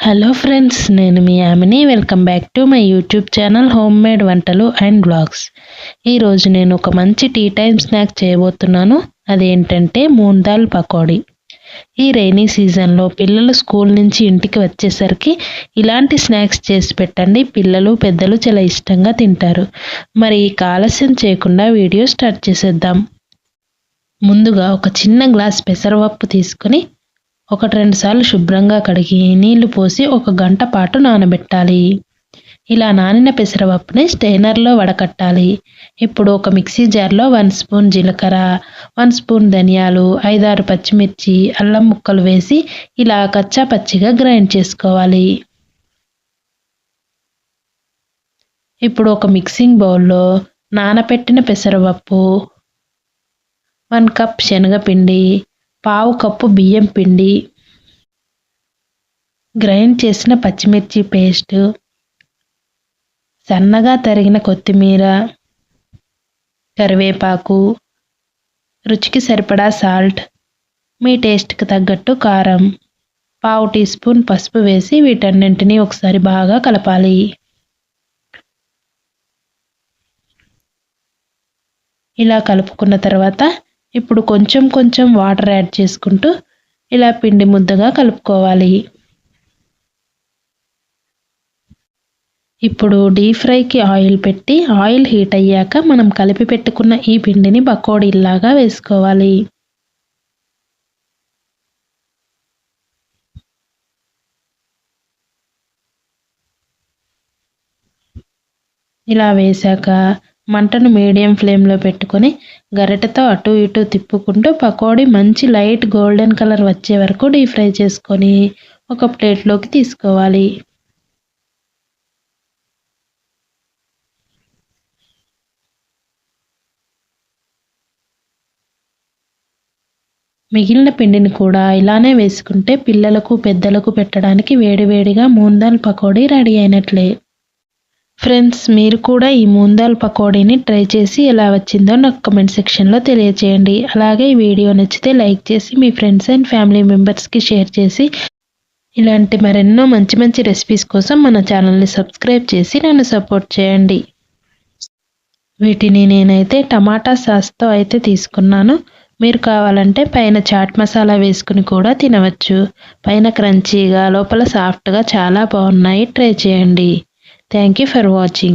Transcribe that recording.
Hello friends, నేను మీ ఆమెని. Welcome back to my YouTube channel home made వంటలు and blogs. ఈరోజు నేను ఒక మంచి టీ టైమ్ స్నాక్ చేయబోతున్నాను. అదేంటంటే మూంగ్ దాల్ పకోడీ. ఈ రైనీ సీజన్లో పిల్లలు స్కూల్ నుంచి ఇంటికి వచ్చేసరికి ఇలాంటి స్నాక్స్ చేసి పెట్టండి. పిల్లలు పెద్దలు చాలా ఇష్టంగా తింటారు. మరి ఆలస్యం చేయకుండా వీడియో స్టార్ట్ చేసేద్దాం. ముందుగా ఒక చిన్న గ్లాస్ పెసరపప్పు తీసుకొని 1-2 సార్లు శుభ్రంగా కడిగి నీళ్లు పోసి 1 గంట పాటు నానబెట్టాలి. ఇలా నానిన పెసరపప్పుని స్టెయినర్లో వడకట్టాలి. ఇప్పుడు ఒక మిక్సీ జార్లో 1 స్పూన్ జీలకర్ర, 1 స్పూన్ ధనియాలు, 5-6 పచ్చిమిర్చి, అల్లం ముక్కలు వేసి ఇలా కచ్చా పచ్చిగా గ్రైండ్ చేసుకోవాలి. ఇప్పుడు ఒక మిక్సింగ్ బౌల్లో నానబెట్టిన పెసరపప్పు, 1 కప్ శనగపిండి, 1/2 కప్పు బియ్యం పిండి, గ్రైండ్ చేసిన పచ్చిమిర్చి పేస్ట్, సన్నగా తరిగిన కొత్తిమీర, కరివేపాకు, రుచికి సరిపడా సాల్ట్, మీ టేస్ట్కి తగ్గట్టు కారం, 1/2 టీ స్పూన్ పసుపు వేసి వీటన్నింటినీ ఒకసారి బాగా కలపాలి. ఇలా కలుపుకున్న తర్వాత ఇప్పుడు కొంచెం వాటర్ యాడ్ చేసుకుంటూ ఇలా పిండి ముద్దగా కలుపుకోవాలి. ఇప్పుడు డీప్ ఫ్రైకి ఆయిల్ పెట్టి ఆయిల్ హీట్ అయ్యాక మనం కలిపి పెట్టుకున్న ఈ పిండిని పకోడీలాగా వేసుకోవాలి. ఇలా వేశాక మంటను మీడియం ఫ్లేమ్లో పెట్టుకొని గరిటెతో అటు ఇటు తిప్పుకుంటూ పకోడీ మంచి లైట్ గోల్డెన్ కలర్ వచ్చే వరకు డీప్ ఫ్రై చేసుకొని ఒక ప్లేట్లోకి తీసుకోవాలి. మిగిలిన పిండిని కూడా ఇలానే వేసుకుంటే పిల్లలకు పెద్దలకు పెట్టడానికి వేడివేడిగా మూంగ్ దాల్ పకోడీ రెడీ అయినట్లే. ఫ్రెండ్స్, మీరు కూడా ఈ మూంగ్ దాల్ పకోడీని ట్రై చేసి ఎలా వచ్చిందో నాకు కమెంట్ సెక్షన్లో తెలియచేయండి. అలాగే ఈ వీడియో నచ్చితే లైక్ చేసి మీ ఫ్రెండ్స్ అండ్ ఫ్యామిలీ మెంబర్స్కి షేర్ చేసి ఇలాంటి మరెన్నో మంచి రెసిపీస్ కోసం మన ఛానల్ని సబ్స్క్రైబ్ చేసి నన్ను సపోర్ట్ చేయండి. వీటిని నేనైతే టమాటా సాస్తో అయితే తీసుకున్నాను. మీరు కావాలంటే పైన చాట్ మసాలా వేసుకుని కూడా తినవచ్చు. పైన క్రంచీగా లోపల సాఫ్ట్గా చాలా బాగున్నాయి. ట్రై చేయండి. Thank you for watching.